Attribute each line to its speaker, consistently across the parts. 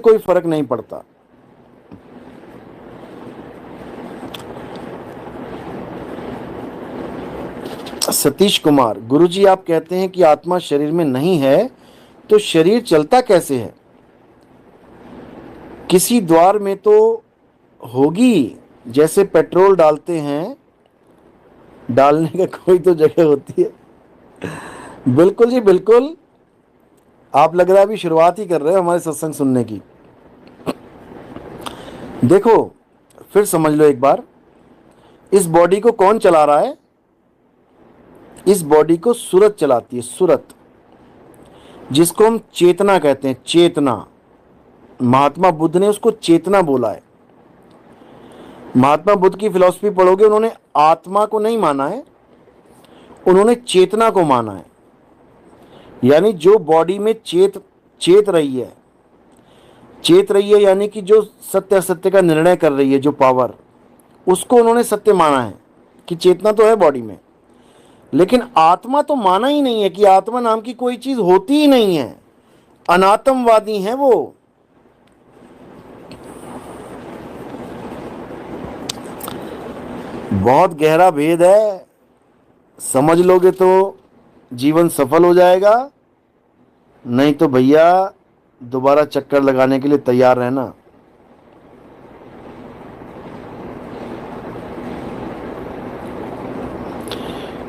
Speaker 1: कोई फर्क नहीं पड़ता। सतीश कुमार, गुरुजी आप कहते हैं कि आत्मा शरीर में नहीं है, तो शरीर चलता कैसे है? किसी द्वार में तो होगी, जैसे पेट्रोल डालते हैं, डालने का कोई तो जगह होती है। बिल्कुल जी बिल्कुल, आप लग रहा है अभी शुरुआत ही कर रहे हो हमारे सत्संग सुनने की। देखो, फिर समझ लो एक बार, इस बॉडी को कौन चला रहा है? इस बॉडी को सूरत चलाती है, सूरत, जिसको हम चेतना कहते हैं। चेतना, महात्मा बुद्ध ने उसको चेतना बोला है। महात्मा बुद्ध की फिलॉसफी पढ़ोगे, उन्होंने आत्मा को नहीं माना है, उन्होंने चेतना को माना है। यानी जो बॉडी में चेत रही है, यानी कि जो सत्य असत्य का निर्णय कर रही है, जो पावर, उसको उन्होंने सत्य माना है कि चेतना तो है बॉडी में। लेकिन आत्मा तो माना ही नहीं है कि आत्मा नाम की कोई चीज होती ही नहीं है। अनात्मवादी हैं वो। बहुत गहरा भेद है, समझ लोगे तो जीवन सफल हो जाएगा, नहीं तो भैया दोबारा चक्कर लगाने के लिए तैयार रहना।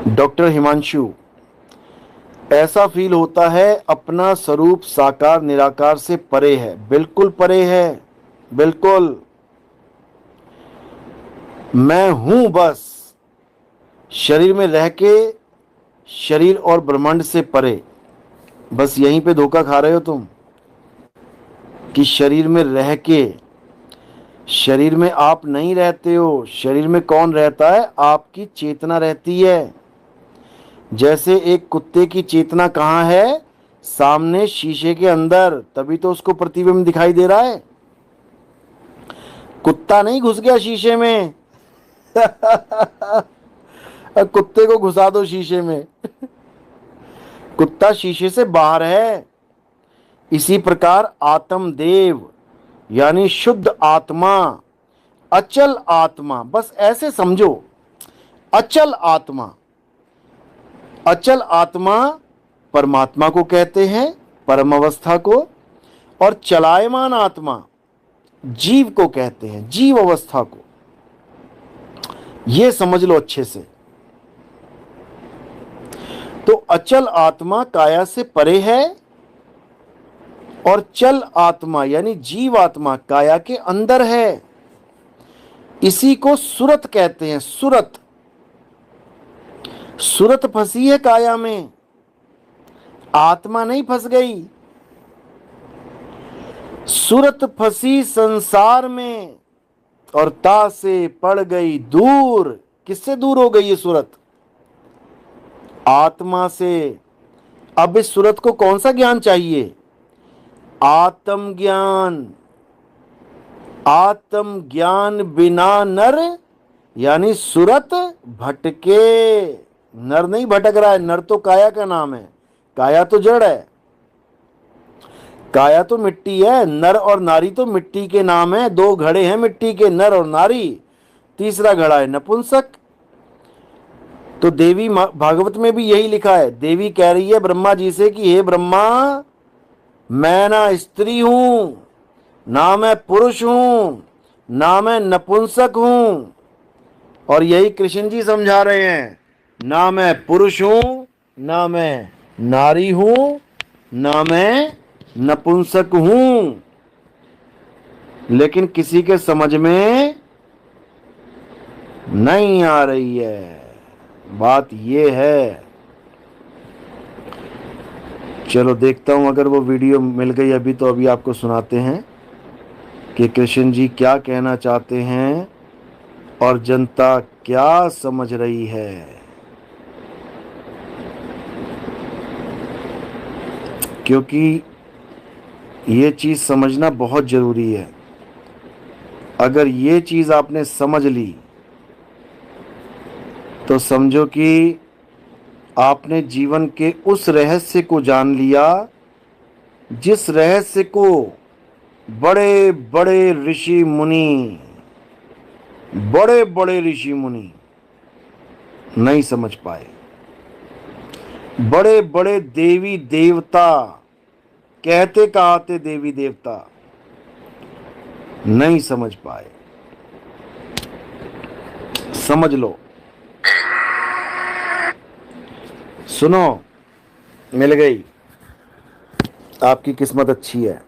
Speaker 1: डॉक्टर हिमांशु, ऐसा फील होता है अपना स्वरूप साकार निराकार से परे है। बिल्कुल परे है, बिल्कुल। मैं हूं बस, शरीर में रह के, शरीर और ब्रह्मांड से परे। बस यहीं पे धोखा खा रहे हो तुम कि शरीर में रह के, शरीर में आप नहीं रहते हो। शरीर में कौन रहता है? आपकी चेतना रहती है। जैसे एक कुत्ते की चेतना कहाँ है? सामने शीशे के अंदर, तभी तो उसको प्रतिबिंब दिखाई दे रहा है। कुत्ता नहीं घुस गया शीशे में। कुत्ते को घुसा दो शीशे में। कुत्ता शीशे से बाहर है। इसी प्रकार आत्मदेव यानी शुद्ध आत्मा, अचल आत्मा, बस ऐसे समझो, अचल आत्मा। अचल आत्मा परमात्मा को कहते हैं, परम अवस्था को, और चलायमान आत्मा जीव को कहते हैं, जीव अवस्था को। यह समझ लो अच्छे से। तो अचल आत्मा काया से परे है, और चल आत्मा यानी जीव आत्मा काया के अंदर है। इसी को सुरत कहते हैं। सुरत, सुरत फंसी है काया में, आत्मा नहीं फंस गई। सुरत फंसी संसार में और ता से पड़ गई दूर। किससे दूर हो गई ये सुरत? आत्मा से। अब इस सुरत को कौन सा ज्ञान चाहिए? आत्मज्ञान। आत्मज्ञान बिना नर यानी सुरत भटके। नर नहीं भटक रहा है, नर तो काया का नाम है। काया तो जड़ है, काया तो मिट्टी है। नर और नारी तो मिट्टी के नाम है। दो घड़े हैं मिट्टी के, नर और नारी। तीसरा घड़ा है नपुंसक। तो देवी भागवत में भी यही लिखा है। देवी कह रही है ब्रह्मा जी से कि हे ब्रह्मा, मैं ना स्त्री हूं, ना मैं पुरुष हूं, ना मैं नपुंसक हूं। और यही कृष्ण जी समझा रहे हैं, ना मैं पुरुष हूं, ना मैं नारी हूं, ना मैं नपुंसक हूं। लेकिन किसी के समझ में नहीं आ रही है। बात ये है। चलो देखता हूं, अगर वो वीडियो मिल गई अभी तो अभी आपको सुनाते हैं कि कृष्ण जी क्या कहना चाहते हैं और जनता क्या समझ रही है। क्योंकि ये चीज समझना बहुत जरूरी है। अगर ये चीज आपने समझ ली तो समझो कि आपने जीवन के उस रहस्य को जान लिया जिस रहस्य को बड़े बड़े ऋषि मुनि, बड़े बड़े ऋषि मुनि नहीं समझ पाए। बड़े बड़े देवी देवता, कहते कहाते देवी देवता नहीं समझ पाए। समझ लो, सुनो, मिल गई, आपकी किस्मत अच्छी है।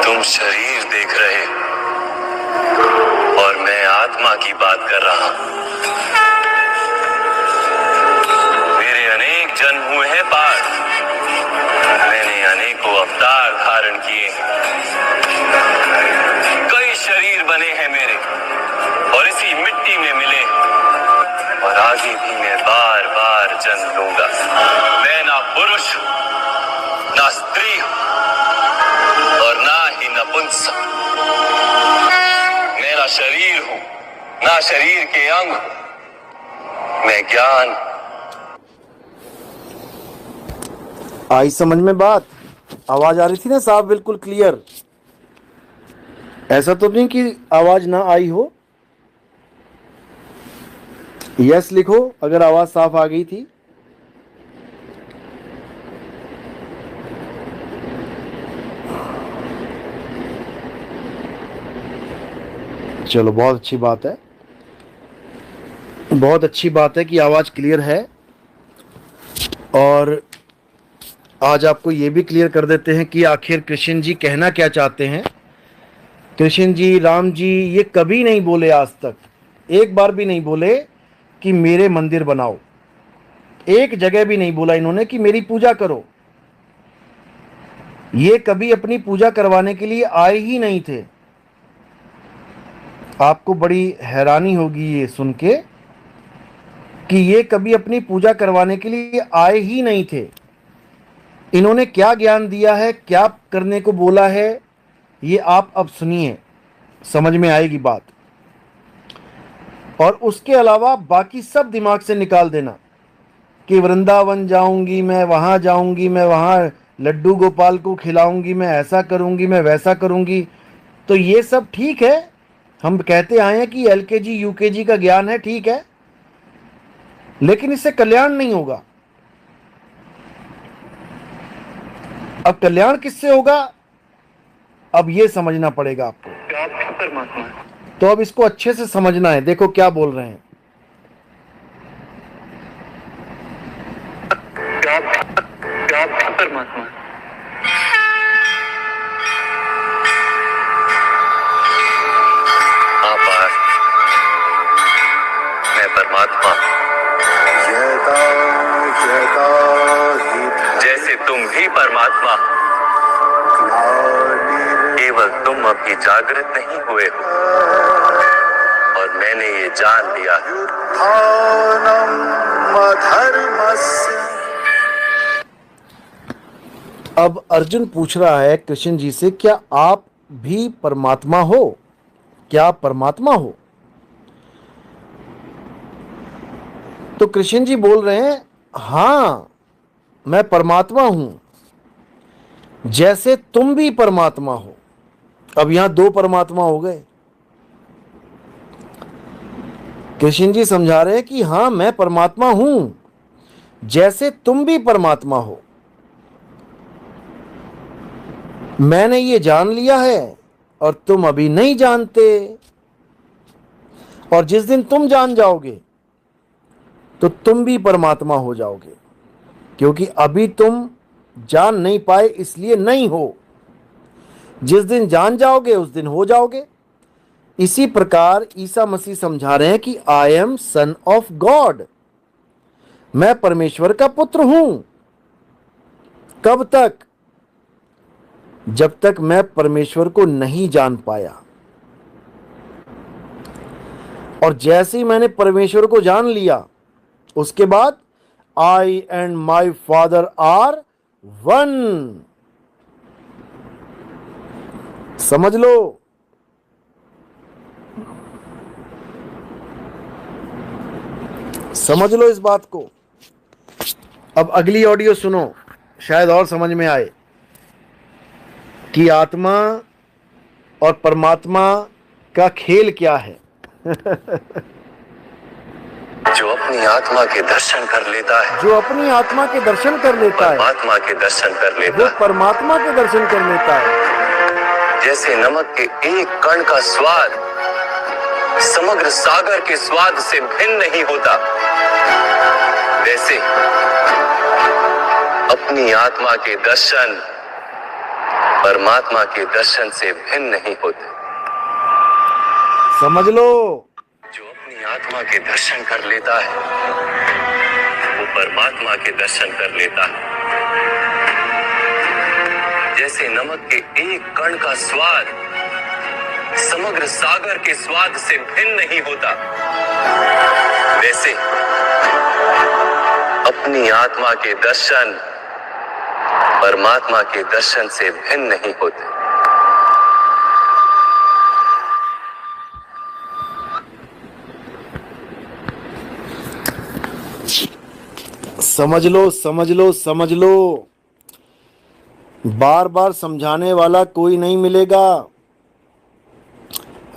Speaker 2: तुम शरीर देख रहे और मैं आत्मा की बात कर रहा हूं। मेरे अनेक जन्म हुए हैं पार, मैंने अनेकों अवतार धारण किए, कई शरीर बने हैं मेरे और इसी मिट्टी में मिले, और आगे भी मैं बार बार जन्म लूंगा। मैं ना पुरुष हूं, ना स्त्री हूं और ना ही नपुंसक। मैं ना शरीर हूं, ना शरीर के अंग, मैं ज्ञान।
Speaker 1: आई समझ में बात? आवाज आ रही थी ना साफ, बिल्कुल क्लियर? ऐसा तो नहीं कि आवाज ना आई हो। यस लिखो अगर आवाज साफ आ गई थी। चलो, बहुत अच्छी बात है, बहुत अच्छी बात है कि आवाज क्लियर है। और आज आपको ये भी क्लियर कर देते हैं कि आखिर कृष्ण जी कहना क्या चाहते हैं। कृष्ण जी, राम जी ये कभी नहीं बोले, आज तक एक बार भी नहीं बोले कि मेरे मंदिर बनाओ। एक जगह भी नहीं बोला इन्होंने कि मेरी पूजा करो। ये कभी अपनी पूजा करवाने के लिए आए ही नहीं थे। आपको बड़ी हैरानी होगी ये सुन के कि ये कभी अपनी पूजा करवाने के लिए आए ही नहीं थे। इन्होंने क्या ज्ञान दिया है, क्या करने को बोला है, ये आप अब सुनिए, समझ में आएगी बात। और उसके अलावा बाकी सब दिमाग से निकाल देना कि वृंदावन जाऊंगी मैं, वहां जाऊंगी मैं, वहां लड्डू गोपाल को खिलाऊंगी मैं, ऐसा करूंगी मैं, वैसा करूंगी। तो ये सब ठीक है, हम कहते आए हैं कि एलकेजी यूकेजी का ज्ञान है, ठीक है, लेकिन इससे कल्याण नहीं होगा। अब कल्याण किससे होगा, अब ये समझना पड़ेगा आपको।
Speaker 2: परमात्मा,
Speaker 1: तो अब इसको अच्छे से समझना है। देखो क्या बोल रहे हैं।
Speaker 2: परमात्मा, मैं परमात्मा, जैसे तुम भी परमात्मा, केवल तुम अभी जागृत नहीं हुए हो और मैंने ये जान लिया।
Speaker 1: अब अर्जुन पूछ रहा है कृष्ण जी से, क्या आप भी परमात्मा हो? क्या आप परमात्मा हो? तो कृष्ण जी बोल रहे हैं, हां मैं परमात्मा हूं, जैसे तुम भी परमात्मा हो। अब यहां दो परमात्मा हो गए। कृष्ण जी समझा रहे हैं कि हां मैं परमात्मा हूं, जैसे तुम भी परमात्मा हो। मैंने ये जान लिया है और तुम अभी नहीं जानते। और जिस दिन तुम जान जाओगे तो तुम भी परमात्मा हो जाओगे, क्योंकि अभी तुम जान नहीं पाए इसलिए नहीं हो। जिस दिन जान जाओगे उस दिन हो जाओगे। इसी प्रकार ईसा मसीह समझा रहे हैं कि I am son of God, मैं परमेश्वर का पुत्र हूं। कब तक? जब तक मैं परमेश्वर को नहीं जान पाया। और जैसे ही मैंने परमेश्वर को जान लिया, उसके बाद I and my father are one. समझ लो, समझ लो इस बात को। अब अगली ऑडियो सुनो, शायद और समझ में आए। कि आत्मा और परमात्मा का खेल क्या है।
Speaker 2: जो अपनी आत्मा के दर्शन कर लेता है,
Speaker 1: जो अपनी आत्मा के दर्शन कर लेता है,
Speaker 2: परमात्मा के दर्शन कर
Speaker 1: वो
Speaker 2: लेता है।
Speaker 1: परमात्मा के दर्शन कर लेता है।
Speaker 2: जैसे नमक के एक कण का स्वाद समग्र सागर के स्वाद से भिन्न नहीं होता, वैसे अपनी आत्मा के दर्शन परमात्मा के दर्शन से भिन्न नहीं होते।
Speaker 1: समझ लो,
Speaker 2: जो अपनी आत्मा के दर्शन कर लेता है, वो परमात्मा के दर्शन कर लेता है। जैसे नमक के एक कण का स्वाद समग्र सागर के स्वाद से भिन्न नहीं होता, वैसे अपनी आत्मा के दर्शन परमात्मा के दर्शन से भिन्न नहीं होते।
Speaker 1: समझ लो, समझ लो, समझ लो। बार बार समझाने वाला कोई नहीं मिलेगा।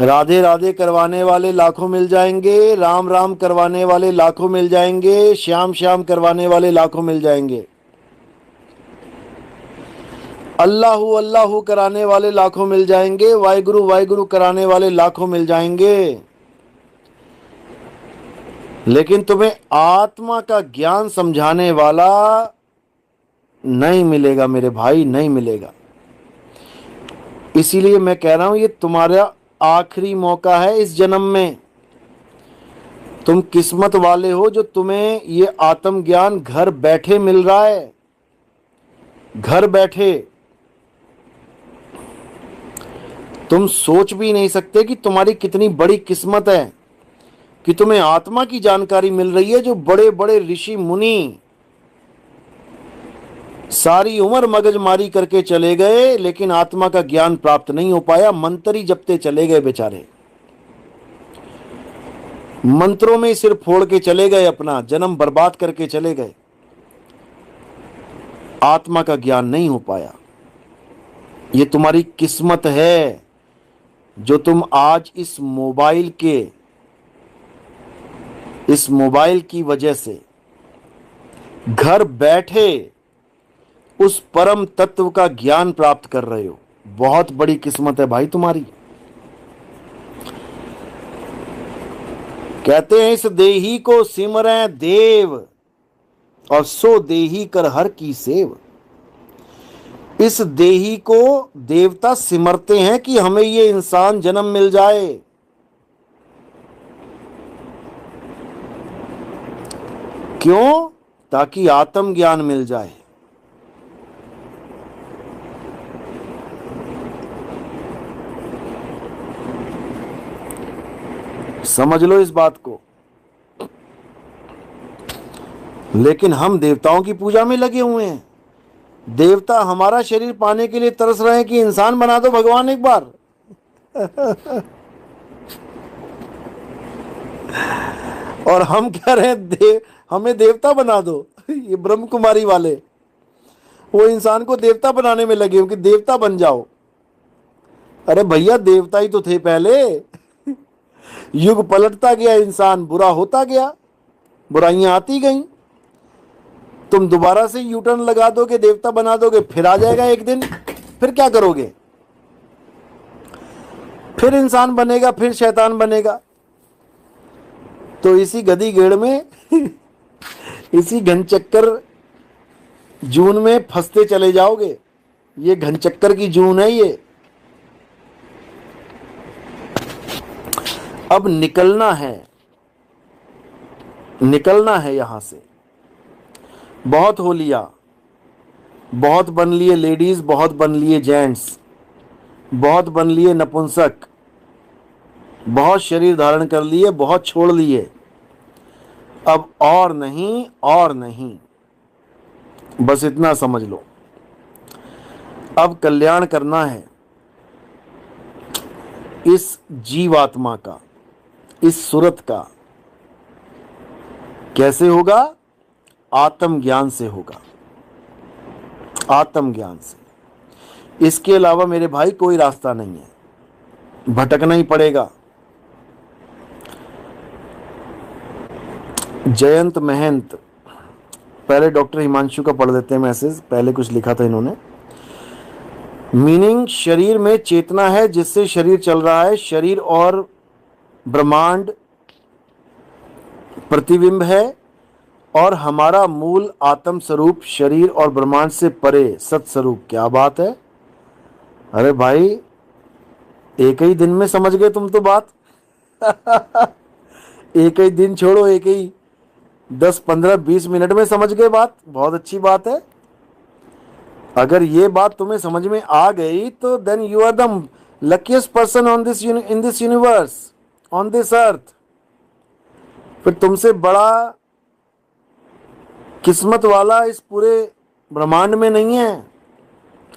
Speaker 1: राधे राधे करवाने वाले लाखों मिल जाएंगे, राम राम करवाने वाले लाखों मिल जाएंगे, श्याम श्याम करवाने वाले लाखों मिल जाएंगे, अल्लाहू अल्लाहू कराने वाले लाखों मिल जाएंगे, वाहिगुरु वाहिगुरु कराने वाले लाखों मिल जाएंगे। लेकिन तुम्हें आत्मा का ज्ञान समझाने वाला नहीं मिलेगा मेरे भाई, नहीं मिलेगा। इसीलिए मैं कह रहा हूं ये तुम्हारा आखिरी मौका है इस जन्म में। तुम किस्मत वाले हो जो तुम्हें ये आत्म ज्ञान घर बैठे मिल रहा है, घर बैठे। तुम सोच भी नहीं सकते कि तुम्हारी कितनी बड़ी किस्मत है कि तुम्हें आत्मा की जानकारी मिल रही है। जो बड़े बड़े ऋषि मुनि सारी उम्र मगजमारी करके चले गए लेकिन आत्मा का ज्ञान प्राप्त नहीं हो पाया, मंत्र ही जपते चले गए बेचारे, मंत्रों में सिर फोड़ के चले गए, अपना जन्म बर्बाद करके चले गए, आत्मा का ज्ञान नहीं हो पाया। ये तुम्हारी किस्मत है जो तुम आज इस मोबाइल की वजह से घर बैठे उस परम तत्व का ज्ञान प्राप्त कर रहे हो। बहुत बड़ी किस्मत है भाई तुम्हारी। कहते हैं इस देही को सिमरें देव और सो देही कर हर की सेव। इस देही को देवता सिमरते हैं कि हमें ये इंसान जन्म मिल जाए। क्यों? ताकि आत्म ज्ञान मिल जाए। समझ लो इस बात को। लेकिन हम देवताओं की पूजा में लगे हुए हैं। देवता हमारा शरीर पाने के लिए तरस रहे हैं कि इंसान बना दो भगवान एक बार। और हम कह रहे हैं हमें देवता बना दो। ये ब्रह्म कुमारी वाले वो इंसान को देवता बनाने में लगे हो कि देवता बन जाओ। अरे भैया देवता ही तो थे पहले। युग पलटता गया, इंसान बुरा होता गया, बुराइयां आती गईं। तुम दोबारा से यू टर्न लगा दोगे, देवता बना दोगे, फिर आ जाएगा एक दिन। फिर क्या करोगे? फिर इंसान बनेगा, फिर शैतान बनेगा। तो इसी गधी गेड़ में इसी घनचक्कर जून में फंसते चले जाओगे। ये घनचक्कर की जून है ये। अब निकलना है, निकलना है यहां से। बहुत हो लिया, बहुत बन लिए लेडीज, बहुत बन लिए जेंट्स, बहुत बन लिए नपुंसक, बहुत शरीर धारण कर लिए, बहुत छोड़ लिए। अब और नहीं, और नहीं, बस इतना समझ लो। अब कल्याण करना है इस जीवात्मा का, इस सूरत का। कैसे होगा? आत्म ज्ञान से होगा, आत्म ज्ञान से। इसके अलावा मेरे भाई कोई रास्ता नहीं है, भटकना ही पड़ेगा। जयंत महंत, पहले डॉक्टर हिमांशु का पढ़ देते हैं मैसेज, पहले कुछ लिखा था इन्होंने। मीनिंग, शरीर में चेतना है जिससे शरीर चल रहा है, शरीर और ब्रह्मांड प्रतिबिंब है और हमारा मूल आत्म स्वरूप शरीर और ब्रह्मांड से परे सत्स्वरूप। क्या बात है, अरे भाई एक ही दिन में समझ गए तुम तो बात। एक ही दिन छोड़ो, एक ही 10, 15, 20 मिनट में समझ गए बात। बहुत अच्छी बात है। अगर ये बात तुम्हें समझ में आ गई तो then you are the luckiest person on this in this universe, on this earth. फिर तुमसे बड़ा किस्मत वाला इस पूरे ब्रह्मांड में नहीं है,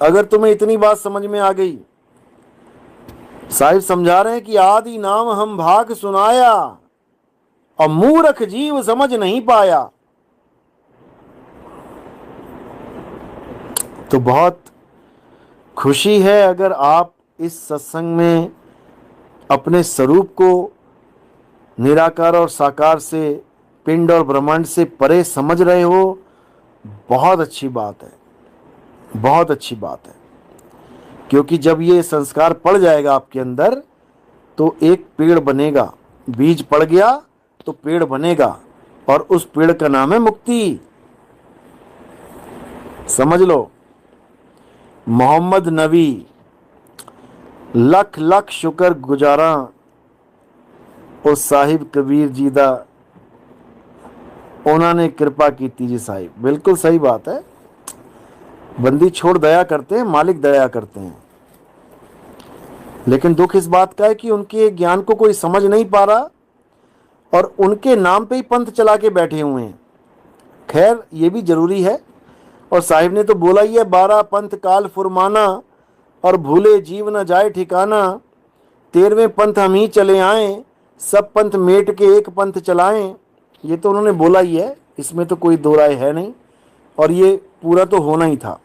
Speaker 1: अगर तुम्हें इतनी बात समझ में आ गई। साहिब समझा रहे हैं कि आदि नाम हम भाग सुनाया और मूर्ख जीव समझ नहीं पाया। तो बहुत खुशी है अगर आप इस सत्संग में अपने स्वरूप को निराकार और साकार से, पिंड और ब्रह्मांड से परे समझ रहे हो। बहुत अच्छी बात है, बहुत अच्छी बात है। क्योंकि जब ये संस्कार पड़ जाएगा आपके अंदर तो एक पेड़ बनेगा। बीज पड़ गया तो पेड़ बनेगा और उस पेड़ का नाम है मुक्ति। समझ लो। मोहम्मद नबी, लख लख शुक्र गुजारा उस साहिब कबीर जी दा, उन्होंने कृपा की जी साहिब। बिल्कुल सही बात है। बंदी छोड़ दया करते हैं, मालिक दया करते हैं। लेकिन दुख इस बात का है कि उनके ज्ञान को कोई समझ नहीं पा रहा और उनके नाम पे ही पंथ चला के बैठे हुए हैं। खैर ये भी जरूरी है। और साहिब ने तो बोला ही है, 12 पंथ काल फुरमाना और भूले जीव न जाए ठिकाना, 13वें पंथ हम ही चले आए, सब पंथ मेट के एक पंथ चलाएं। ये तो उन्होंने बोला ही है, इसमें तो कोई दो राय है नहीं। और ये पूरा तो होना ही था।